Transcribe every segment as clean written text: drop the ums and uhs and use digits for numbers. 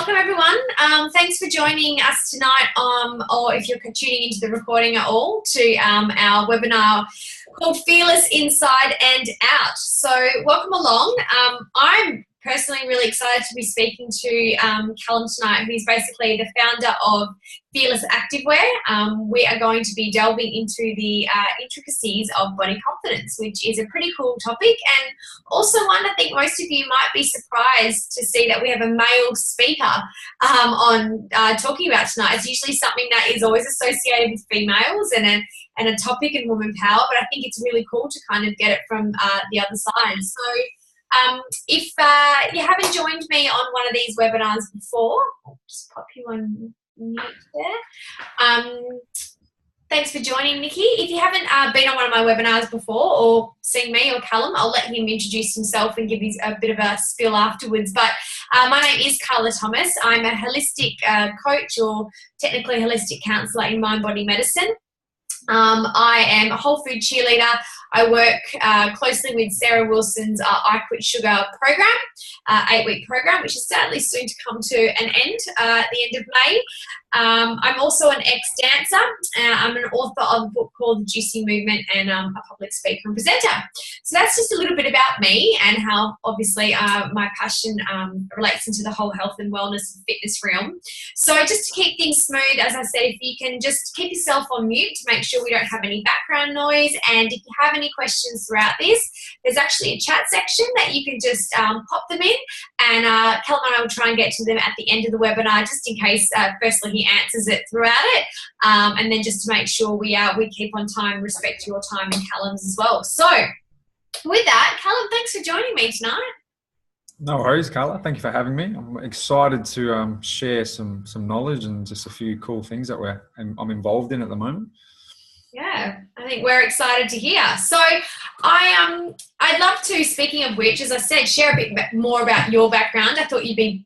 welcome everyone. Thanks for joining us tonight, or if you're tuning into the recording at all, to our webinar called Fearless Inside and Out. So welcome along. I'm personally really excited to be speaking to Calum tonight, who's basically the founder of Fearless Activewear. We are going to be delving into the intricacies of body confidence, which is a pretty cool topic, and also one I think most of you might be surprised to see that we have a male speaker on talking about tonight. It's usually something that is always associated with females and a topic in woman power, but I think it's really cool to kind of get it from the other side. So if you haven't joined me on one of these webinars before, I'll just pop you on mute there. Thanks for joining, Nikki. If you haven't been on one of my webinars before or seen me or Callum, I'll let him introduce himself and give you a bit of a spiel afterwards. But my name is Carla Thomas. I'm a holistic coach, or technically holistic counsellor in mind body medicine. I am a whole food cheerleader. I work closely with Sarah Wilson's I Quit Sugar program, 8-week program, which is sadly soon to come to an end at the end of May. I'm also an ex-dancer. I'm an author of a book called The Juicy Movement, and a public speaker and presenter. So that's just a little bit about me and how obviously my passion relates into the whole health and wellness and fitness realm. So just to keep things smooth, as I said, if you can just keep yourself on mute to make sure we don't have any background noise, and if you have any questions throughout this, there's actually a chat section that you can just pop them in, and Calum and I will try and get to them at the end of the webinar, just in case firstly he answers it throughout it, and then just to make sure we keep on time, respect your time and Callum's as well. So with that, Calum, thanks for joining me tonight. No worries, Carla. Thank you for having me. I'm excited to share some knowledge and just a few cool things that I'm involved in at the moment. Yeah, I think we're excited to hear. So I'd love to, speaking of which, as I said, share a bit more about your background. I thought you'd be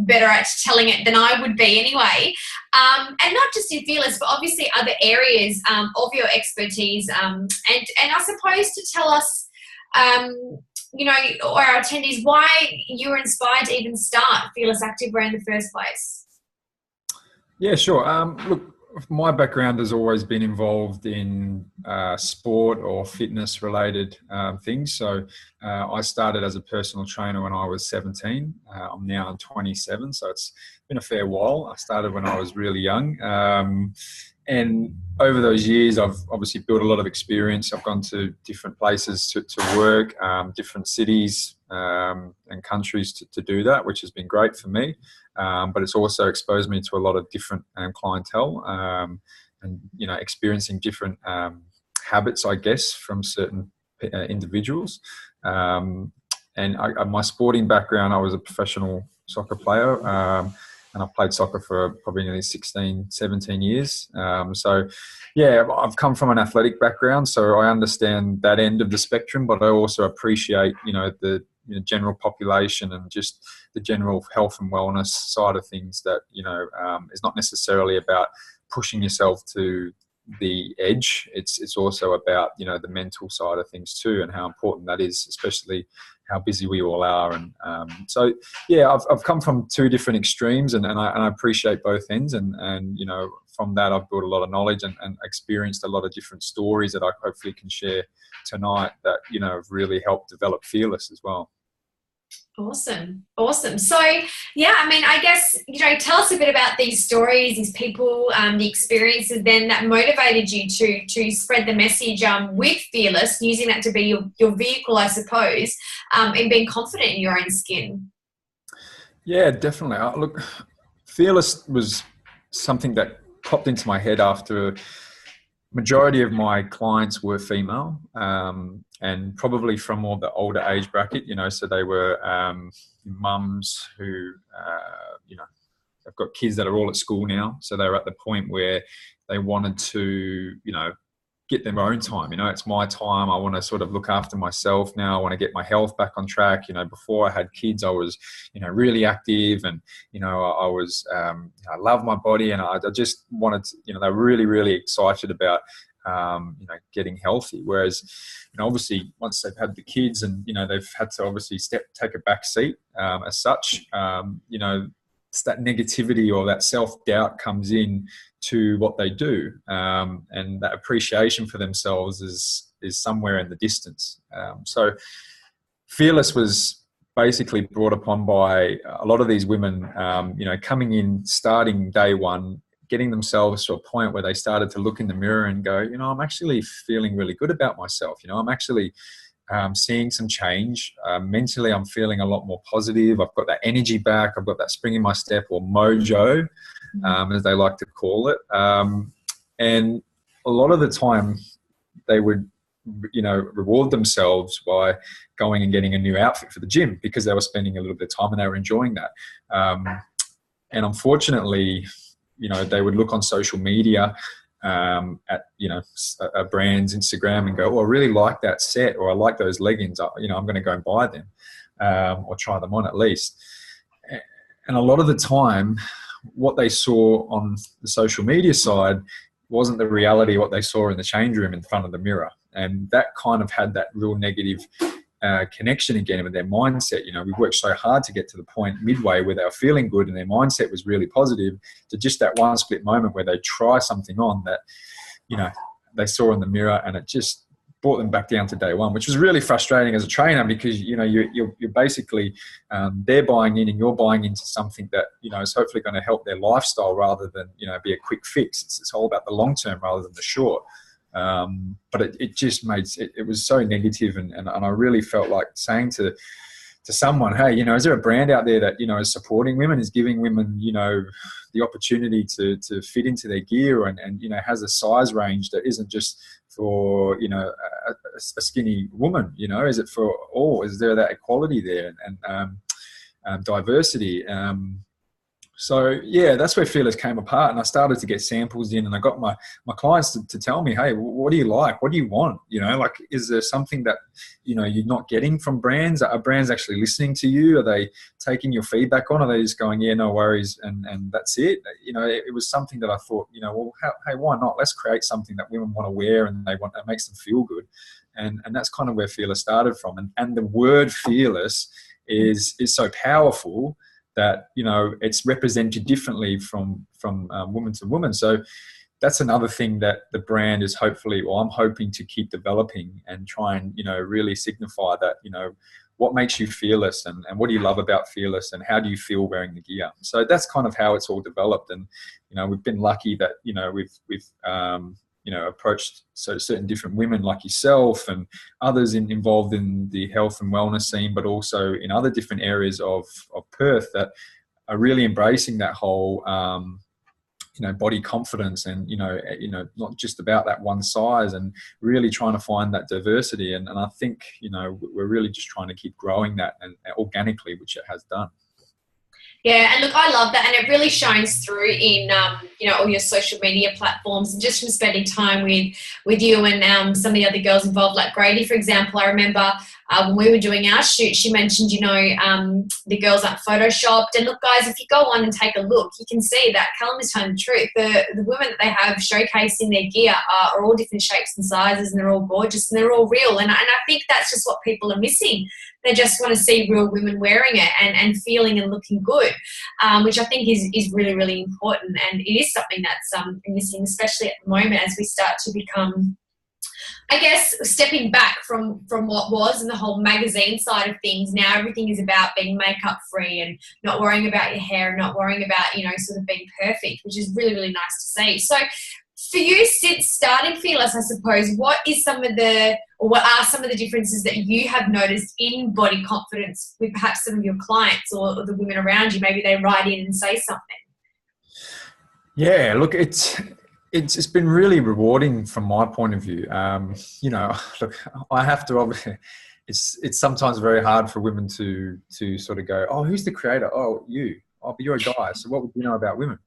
better at telling it than I would be anyway. And not just in Fearless, but obviously other areas of your expertise. And I suppose to tell us, or our attendees, why you were inspired to even start Fearless Activewear in the first place. Yeah, sure. Look, my background has always been involved in sport or fitness related things. So I started as a personal trainer when I was 17. I'm now 27, so it's been a fair while. I started when I was really young. And over those years, I've obviously built a lot of experience. I've gone to different places to work, different cities and countries to do that, which has been great for me. But it's also exposed me to a lot of different clientele and, experiencing different habits, I guess, from certain individuals. And my sporting background, I was a professional soccer player. And I've played soccer for probably nearly 16, 17 years. So, yeah, I've come from an athletic background, so I understand that end of the spectrum, but I also appreciate, the general population and just the general health and wellness side of things that, is not necessarily about pushing yourself to the edge. It's also about, the mental side of things too, and how important that is, especially how busy we all are. And so, yeah, I've come from two different extremes, and I appreciate both ends. And from that, I've built a lot of knowledge and experienced a lot of different stories that I hopefully can share tonight that, have really helped develop Fearless as well. Awesome. So, yeah, I mean, I guess, tell us a bit about these stories, these people, the experiences then that motivated you to spread the message with Fearless, using that to be your vehicle, I suppose, in being confident in your own skin. Yeah, definitely. Look, Fearless was something that popped into my head after majority of my clients were female, and probably from more the older age bracket, so they were mums who, have got kids that are all at school now. So they were at the point where they wanted to, get their own time. It's my time. I want to sort of look after myself now. I want to get my health back on track. Before I had kids, I was, really active, and, I was, I love my body, and I just wanted to, they were really, really excited about, getting healthy. Whereas, obviously once they've had the kids and, they've had to obviously take a back seat, as such, that negativity or that self-doubt comes in to what they do, and that appreciation for themselves is somewhere in the distance. So Fearless was basically brought upon by a lot of these women, coming in, starting day one, getting themselves to a point where they started to look in the mirror and go, I'm actually feeling really good about myself. I'm actually seeing some change. Mentally, I'm feeling a lot more positive. I've got that energy back. I've got that spring in my step, or mojo, as they like to call it. And a lot of the time they would, reward themselves by going and getting a new outfit for the gym because they were spending a little bit of time and they were enjoying that. And unfortunately, they would look on social media at a brand's Instagram and go, "Oh, I really like that set," or "I like those leggings. I'm going to go and buy them, or try them on at least." And a lot of the time, what they saw on the social media side wasn't the reality what they saw in the change room in front of the mirror, and that kind of had that real negative connection again with their mindset. We worked so hard to get to the point midway where they were feeling good and their mindset was really positive, to just that one split moment where they try something on that, they saw in the mirror, and it just brought them back down to day one, which was really frustrating as a trainer because, you're basically, they're buying in and you're buying into something that, is hopefully going to help their lifestyle rather than, be a quick fix. It's all about the long term rather than the short. But it just made it was so negative, and I really felt like saying to someone, hey, is there a brand out there that is supporting women, is giving women the opportunity to fit into their gear, and has a size range that isn't just for a skinny woman? Is it for all? Is there that equality there and diversity? So yeah, that's where Fearless came apart, and I started to get samples in, and I got my clients to tell me, hey, what do you like? What do you want? Is there something that, you're not getting from brands? Are brands actually listening to you? Are they taking your feedback on? Are they just going, yeah, no worries, and that's it? It was something that I thought, hey, why not? Let's create something that women want to wear and that makes them feel good. And that's kind of where Fearless started from. And the word fearless is so powerful that it's represented differently from woman to woman. So that's another thing that the brand is hopefully, or I'm hoping to keep developing and try and really signify that what makes you fearless, and what do you love about Fearless, and how do you feel wearing the gear. So that's kind of how it's all developed. And we've been lucky that we've approached certain different women like yourself and others involved in the health and wellness scene, but also in other different areas of Perth that are really embracing that whole, body confidence, and, not just about that one size, and really trying to find that diversity. And I think, we're really just trying to keep growing that, and organically, which it has done. Yeah, and look, I love that, and it really shines through in all your social media platforms, and just from spending time with you and some of the other girls involved, like Grady, for example. I remember when we were doing our shoot, she mentioned the girls aren't photoshopped, and look, guys, if you go on and take a look, you can see that Calum is telling the truth. The women that they have showcased in their gear are all different shapes and sizes, and they're all gorgeous and they're all real, and I think that's just what people are missing. They just want to see real women wearing it and feeling and looking good, which I think is really, really important. And it is something that's missing, especially at the moment as we start to become, I guess, stepping back from what was and the whole magazine side of things. Now everything is about being makeup free and not worrying about your hair and not worrying about, sort of being perfect, which is really, really nice to see. So for you, since starting Fearless, I suppose, what are some of the differences that you have noticed in body confidence with perhaps some of your clients or the women around you? Maybe they write in and say something. Yeah, look, it's been really rewarding from my point of view. Look, I have to obviously. It's sometimes very hard for women to sort of go, oh, who's the creator? Oh, you. Oh, but you're a guy. So what would you know about women?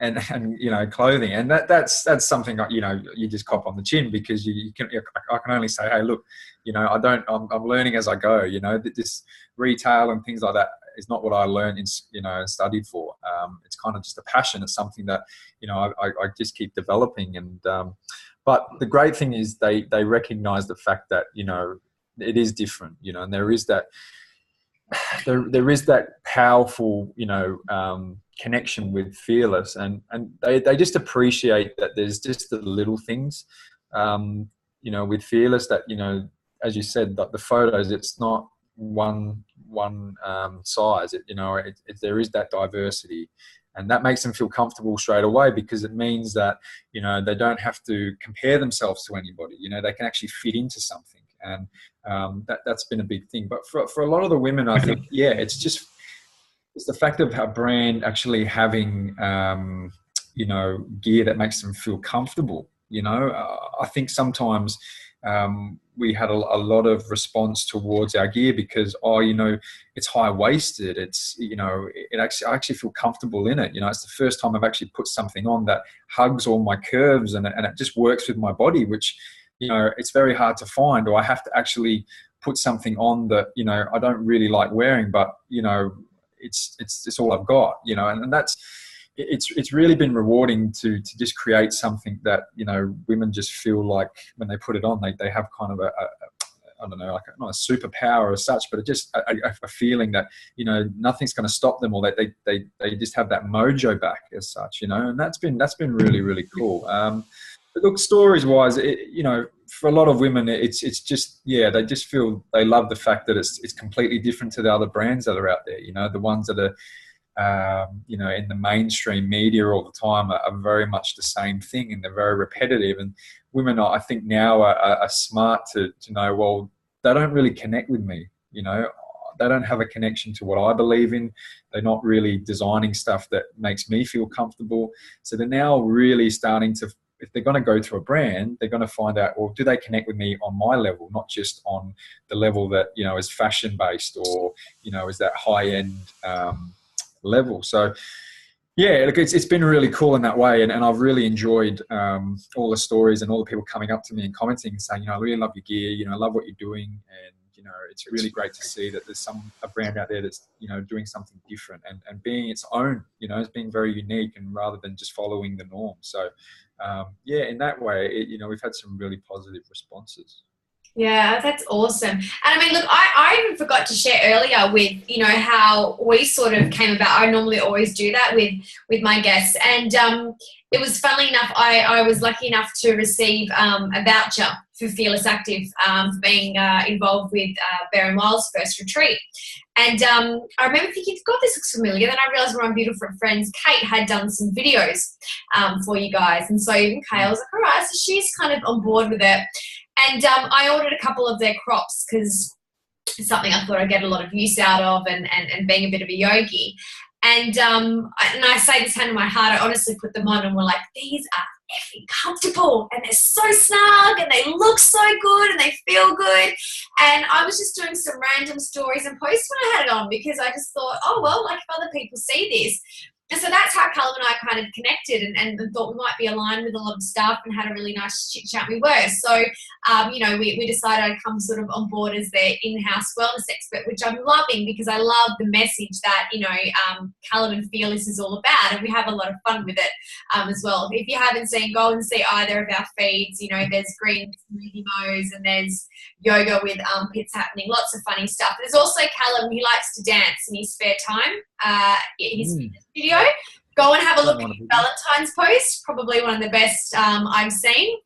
And clothing, and that's something you just cop on the chin, because I can only say, hey, look, I'm learning as I go. This retail and things like that is not what I learned and studied for. It's kind of just a passion. It's something that I just keep developing. And but the great thing is they recognize the fact that it is different, and there is that there is that powerful, connection with Fearless, and they just appreciate that there's just the little things, with Fearless that, as you said, the photos, it's not one size. There is that diversity, and that makes them feel comfortable straight away, because it means that, they don't have to compare themselves to anybody. They can actually fit into something, and that's been a big thing. But for a lot of the women, I think, it's the fact of a brand actually having, gear that makes them feel comfortable. I think sometimes we had a lot of response towards our gear because, it's high-waisted. It's, I actually feel comfortable in it. It's the first time I've actually put something on that hugs all my curves, and it just works with my body, which, it's very hard to find, or I have to actually put something on that, I don't really like wearing, but, it's all I've got, and that's, it's really been rewarding to just create something that, women just feel like when they put it on, they have kind of I don't know, like not a superpower as such, but it just a feeling that, nothing's going to stop them, or that they just have that mojo back as such, and that's been really, really cool. But look, stories wise, for a lot of women, it's just, they just feel, they love the fact that it's completely different to the other brands that are out there. The ones that are, in the mainstream media all the time are very much the same thing, and they're very repetitive. And women, I think now are smart to know, well, they don't really connect with me. They don't have a connection to what I believe in. They're not really designing stuff that makes me feel comfortable. So they're now really starting to, if they're going to go to a brand, they're going to find out, well, do they connect with me on my level, not just on the level that, is fashion based, or, is that high end level. So look, it's been really cool in that way. And I've really enjoyed all the stories and all the people coming up to me and commenting and saying, I really love your gear, I love what you're doing. And, it's really great to see that there's a brand out there that's, doing something different and being its own, it's being very unique, and rather than just following the norm. So, in that way, we've had some really positive responses. Yeah, that's awesome. And I mean, look, I even forgot to share earlier with, how we sort of came about. I normally always do that with my guests. And it was, funnily enough, I was lucky enough to receive a voucher for Fearless Active for being involved with Bear and Wild's first retreat. And I remember thinking, God, this looks familiar. Then I realised one of my beautiful friends, Kate, had done some videos for you guys. And so even Kate, I was like, all right, so she's kind of on board with it. And I ordered a couple of their crops because it's something I thought I'd get a lot of use out of, and being a bit of a yogi. And I say this hand on my heart, I honestly put them on and we're like, these are effing comfortable, and they're so snug, and they look so good, and they feel good. And I was just doing some random stories and posts when I had it on, because I just thought, oh, well, like, if other people see this. And so that's how Calum and I kind of connected, and thought we might be aligned with a lot of stuff, and had a really nice chit chat. We were. So, we decided I'd come sort of on board as their in-house wellness expert, which I'm loving, because I love the message that, Calum and Fearless is all about, and we have a lot of fun with it as well. If you haven't seen, go and see either of our feeds. There's green smoothie mo's, and there's yoga with pits happening, lots of funny stuff. There's also Calum, he likes to dance in his spare time, his studio. Go and have a look at his Valentine's post, probably one of the best I've seen.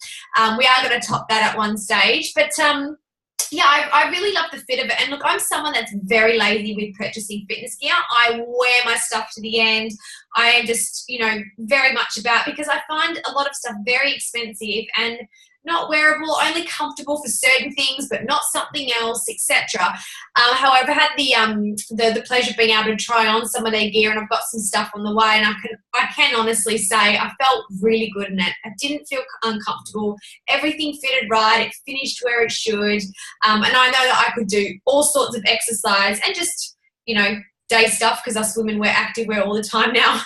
We are going to top that at one stage, but I really love the fit of it. And look, I'm someone that's very lazy with purchasing fitness gear. I wear my stuff to the end. I am just, very much about, because I find a lot of stuff very expensive and not wearable, only comfortable for certain things, but not something else, etc. However, I had the pleasure of being able to try on some of their gear, and I've got some stuff on the way, and I can honestly say I felt really good in it. I didn't feel uncomfortable. Everything fitted right. It finished where it should. And I know that I could do all sorts of exercise and just, day stuff, because us women wear activewear all the time now,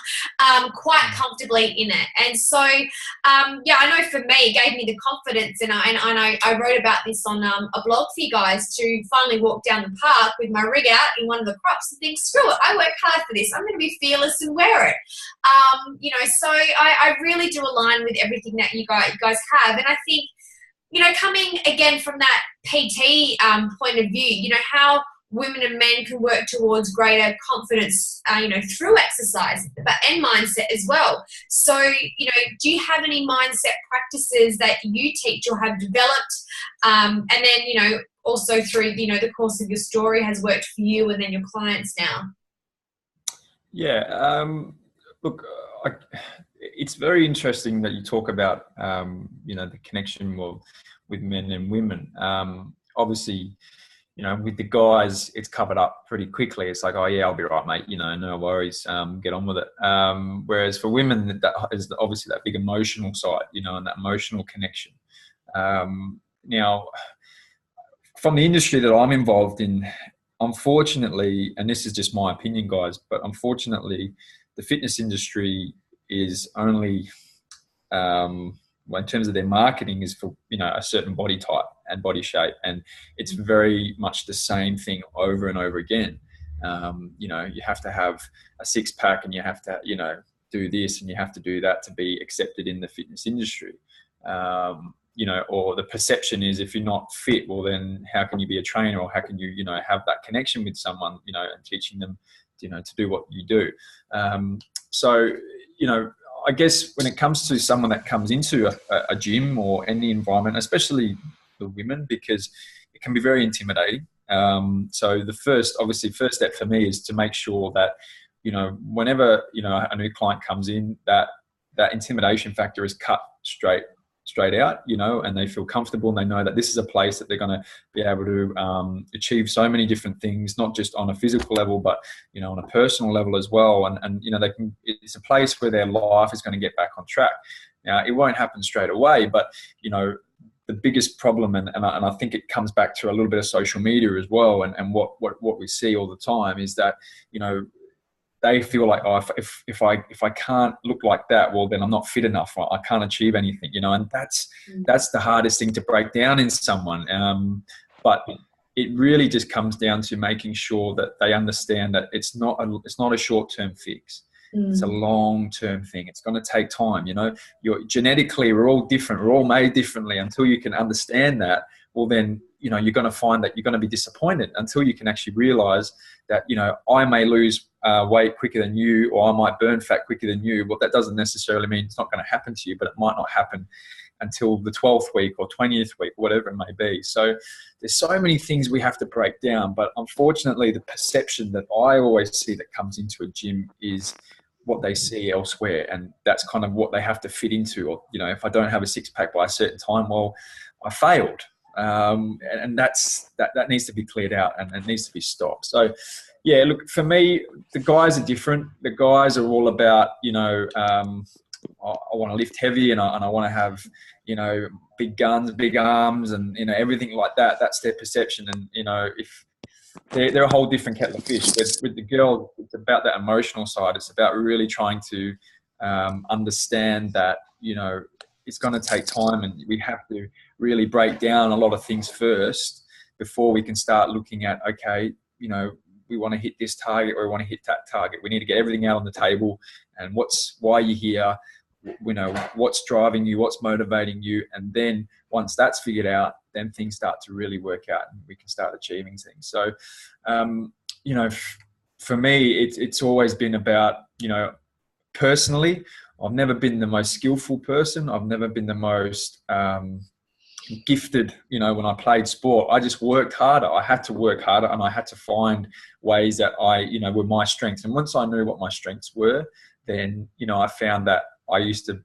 quite comfortably in it. And so, I know for me, it gave me the confidence, and I wrote about this on a blog for you guys, to finally walk down the park with my rig out in one of the crops and think, screw it, I work hard for this. I'm going to be fearless and wear it. So I really do align with everything that you guys have. And I think, coming again from that PT point of view, how women and men can work towards greater confidence, through exercise, and mindset as well. So, do you have any mindset practices that you teach or have developed? And then, also through, the course of your story has worked for you and then your clients now? Yeah. Look, it's very interesting that you talk about, the connection with men and women. Obviously, with the guys, it's covered up pretty quickly. It's like, oh yeah, I'll be right, mate. No worries. Get on with it. Whereas for women, that is obviously that big emotional side, and that emotional connection. Now, from the industry that I'm involved in, unfortunately, and this is just my opinion, guys, but unfortunately, the fitness industry is only, in terms of their marketing, is for a certain body type and body shape, and it's very much the same thing over and over again. You have to have a six-pack, and you have to do this, and you have to do that to be accepted in the fitness industry. Or the perception is, if you're not fit, well then how can you be a trainer, or how can you have that connection with someone, and teaching them to do what you do. So I guess when it comes to someone that comes into a gym or any environment, especially the women, because it can be very intimidating. So the first step for me is to make sure that, whenever, a new client comes in, that intimidation factor is cut straight out, and they feel comfortable, and they know that this is a place that they're going to be able to achieve so many different things, not just on a physical level, but on a personal level as well. And it's a place where their life is going to get back on track. Now, it won't happen straight away, but the biggest problem, and I think it comes back to a little bit of social media as well, and what we see all the time is that they feel like, oh, if I can't look like that, well then I'm not fit enough. I can't achieve anything, and that's the hardest thing to break down in someone. But it really just comes down to making sure that they understand that it's not a short-term fix. It's a long-term thing. It's going to take time. Genetically, we're all different. We're all made differently. Until you can understand that, well then, you're going to find that you're going to be disappointed until you can actually realize that, I may lose weight quicker than you, or I might burn fat quicker than you. Well, that doesn't necessarily mean it's not going to happen to you, but it might not happen until the 12th week or 20th week, whatever it may be. So there's so many things we have to break down. But unfortunately, the perception that I always see that comes into a gym is what they see elsewhere. And that's kind of what they have to fit into. Or, if I don't have a six-pack by a certain time, well, I failed. And that needs to be cleared out, and it needs to be stopped. So, yeah, look, for me, the guys are different. The guys are all about, I want to lift heavy, and I want to have, big guns, big arms, and, everything like that. That's their perception. And, if they're a whole different kettle of fish. With the girls, it's about that emotional side. It's about really trying to understand that, it's going to take time, and we have to really break down a lot of things first before we can start looking at, okay, we want to hit this target, or we want to hit that target. We need to get everything out on the table, and why you're here, what's driving you, what's motivating you. And then once that's figured out, then things start to really work out, and we can start achieving things. So, for me, it's always been about, personally, I've never been the most skillful person. I've never been the most gifted, when I played sport. I just worked harder. I had to work harder, and I had to find ways that were my strengths. And once I knew what my strengths were, then, I found that I used to,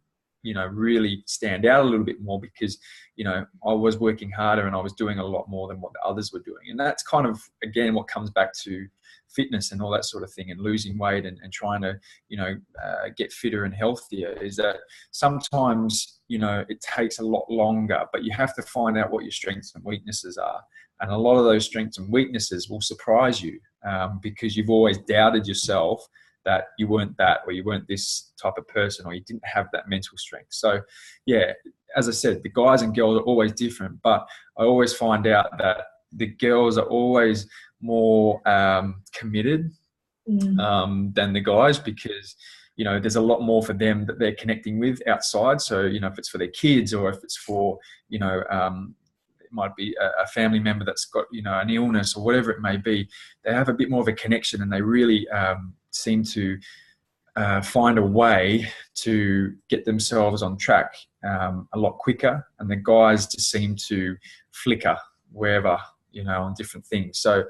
really stand out a little bit more, because, I was working harder, and I was doing a lot more than what the others were doing. And that's kind of, again, what comes back to fitness and all that sort of thing, and losing weight and trying to, get fitter and healthier, is that sometimes, it takes a lot longer, but you have to find out what your strengths and weaknesses are. And a lot of those strengths and weaknesses will surprise you, because you've always doubted yourself that you weren't that, or you weren't this type of person, or you didn't have that mental strength. So, yeah, as I said, the guys and girls are always different, but I always find out that the girls are always more committed than the guys, because, there's a lot more for them that they're connecting with outside. So, if it's for their kids, or if it's for, might be a family member that's got, you know, an illness or whatever it may be, they have a bit more of a connection, and they really seem to find a way to get themselves on track a lot quicker, and the guys just seem to flicker wherever, you know, on different things. So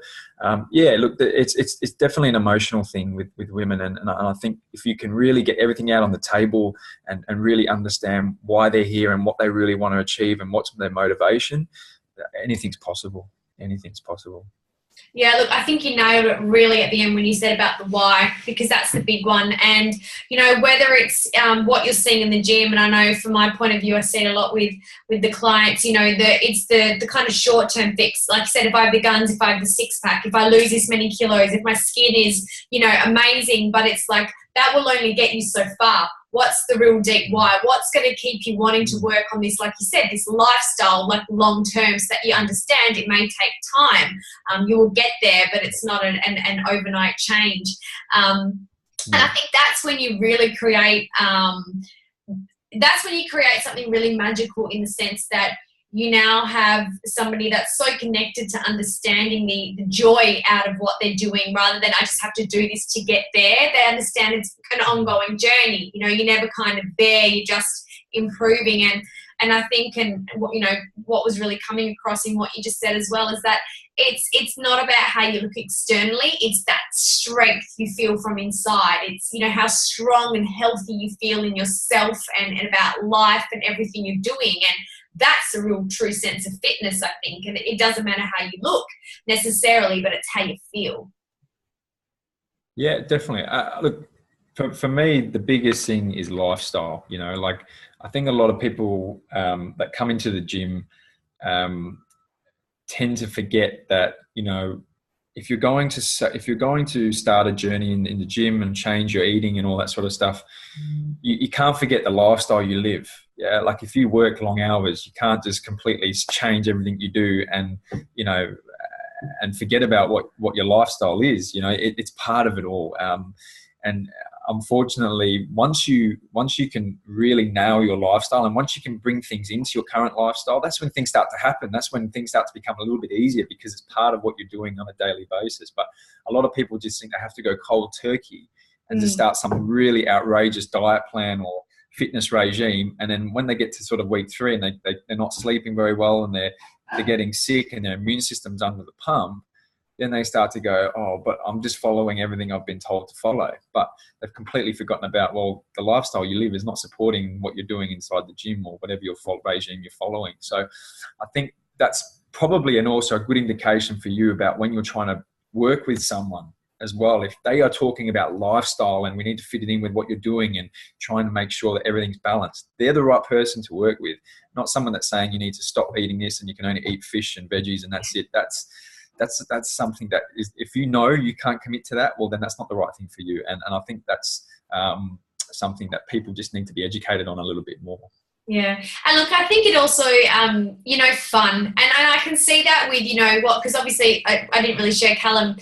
yeah, look, it's definitely an emotional thing with women, and I think if you can really get everything out on the table and really understand why they're here and what they really want to achieve and what's their motivation, anything's possible. Anything's possible. Yeah, look, I think you nailed it really at the end when you said about the why, because that's the big one. And, you know, whether it's what you're seeing in the gym, and I know from my point of view, I see it a lot with the clients, you know, it's the kind of short-term fix. Like I said, if I have the guns, if I have the six-pack, if I lose this many kilos, if my skin is, you know, amazing, but it's like that will only get you so far. What's the real deep why? What's going to keep you wanting to work on this, like you said, this lifestyle, like long term, so that you understand it may take time. You will get there, but it's not an overnight change. And I think that's when you really create, something really magical, in the sense that you now have somebody that's so connected to understanding the joy out of what they're doing, rather than I just have to do this to get there. They understand it's an ongoing journey. You know, you're never kind of there, you're just improving. And I think, and what, you know, what was really coming across in what you just said as well, is that it's not about how you look externally, it's that strength you feel from inside. It's, you know, how strong and healthy you feel in yourself and about life and everything you're doing. And that's a real true sense of fitness, I think. And it doesn't matter how you look necessarily, but it's how you feel. Yeah, definitely. Look, for me, the biggest thing is lifestyle. You know, like, I think a lot of people that come into the gym tend to forget that, you know, if you're going to start a journey in the gym and change your eating and all that sort of stuff, you can't forget the lifestyle you live. Yeah, like if you work long hours, you can't just completely change everything you do and, you know, and forget about what your lifestyle is. You know, it's part of it all. And unfortunately, once you can really nail your lifestyle, and once you can bring things into your current lifestyle, that's when things start to happen. That's when things start to become a little bit easier, because it's part of what you're doing on a daily basis. But a lot of people just think they have to go cold turkey and just start some really outrageous diet plan or fitness regime, and then when they get to sort of week 3 and they're not sleeping very well, and they're getting sick and their immune system's under the pump, then they start to go, oh, but I'm just following everything I've been told to follow. But they've completely forgotten about, well, the lifestyle you live is not supporting what you're doing inside the gym or whatever your regime you're following. So I think that's probably also a good indication for you about when you're trying to work with someone as well. If they are talking about lifestyle and we need to fit it in with what you're doing and trying to make sure that everything's balanced, they're the right person to work with, not someone that's saying you need to stop eating this and you can only eat fish and veggies and that's it. That's something that is, if you know you can't commit to that, well, then that's not the right thing for you. And I think that's something that people just need to be educated on a little bit more. Yeah. And look, I think it also, you know, fun. And I can see that with, you know, because obviously I didn't really share Calum,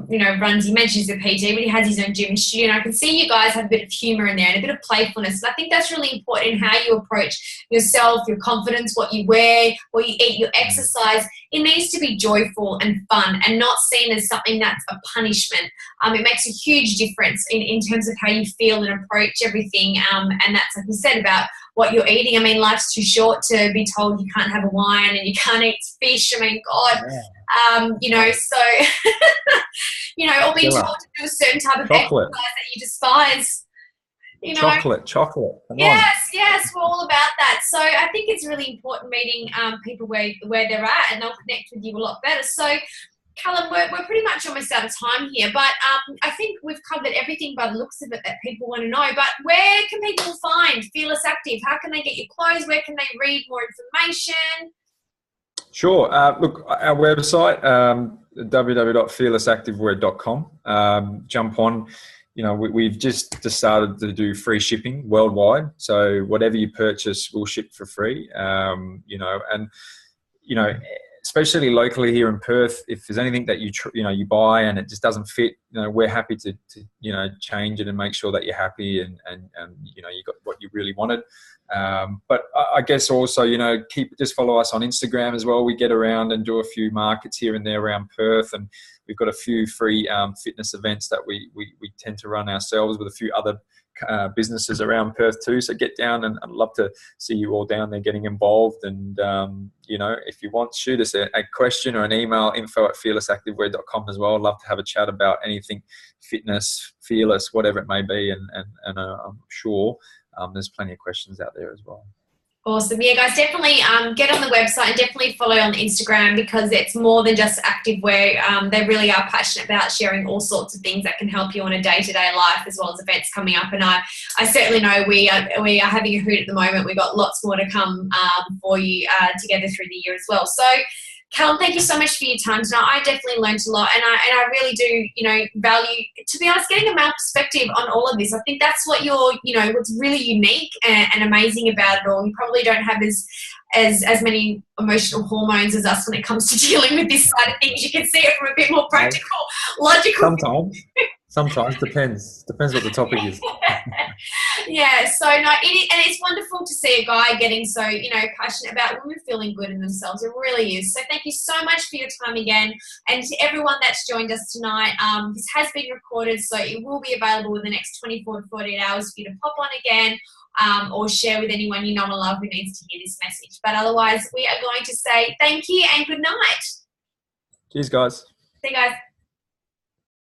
you know, he mentions the PT, but he has his own gym and studio. And I can see you guys have a bit of humour in there and a bit of playfulness. And I think that's really important in how you approach yourself, your confidence, what you wear, what you eat, your exercise. It needs to be joyful and fun and not seen as something that's a punishment. It makes a huge difference in terms of how you feel and approach everything. And that's, like you said, about what you're eating. I mean, life's too short to be told you can't have a wine and you can't eat fish. I mean, God, you know, so, you know, or being told to do a certain type of exercise that you despise. You know? Chocolate. Yes, we're all about that. So I think it's really important meeting people where they're at, and they'll connect with you a lot better. So, Calum, we're pretty much almost out of time here, but I think we've covered everything by the looks of it that people want to know. But where can people find Fearless Active? How can they get your clothes? Where can they read more information? Sure. Look, our website, www.fearlessactivewear.com. Jump on. You know, we've just started to do free shipping worldwide. So whatever you purchase, we'll ship for free. You know, and, you know, especially locally here in Perth, if there's anything that you buy and it just doesn't fit, we're happy to change it and make sure that you're happy and you got what you really wanted. But I guess also, just follow us on Instagram as well. We get around and do a few markets here and there around Perth, and we've got a few free fitness events that we tend to run ourselves with a few other businesses around Perth too. So get down, and I'd love to see you all down there getting involved. And if you want, shoot us a question or an email, info@fearlessactivewear.com as well. I'd love to have a chat about anything fitness, fearless, whatever it may be, and I'm sure there's plenty of questions out there as well. Awesome. Yeah, guys, definitely get on the website and definitely follow on Instagram, because it's more than just activewear. They really are passionate about sharing all sorts of things that can help you on a day-to-day life, as well as events coming up. And I certainly know we are having a hoot at the moment. We've got lots more to come for you together through the year as well. So, Calum, thank you so much for your time tonight. I definitely learned a lot, and I really do, value, to be honest, getting a male perspective on all of this. I think that's what what's really unique and amazing about it all. You probably don't have as many emotional hormones as us when it comes to dealing with this side of things. You can see it from a bit more practical, logical. Sometimes depends what the topic is. Yeah, so no, it's wonderful to see a guy getting so passionate about women feeling good in themselves. It really is. So thank you so much for your time again, and to everyone that's joined us tonight. This has been recorded, so it will be available in the next 24 to 48 hours for you to pop on again, or share with anyone you know and love who needs to hear this message. But otherwise, we are going to say thank you and good night. Cheers, guys. See you guys.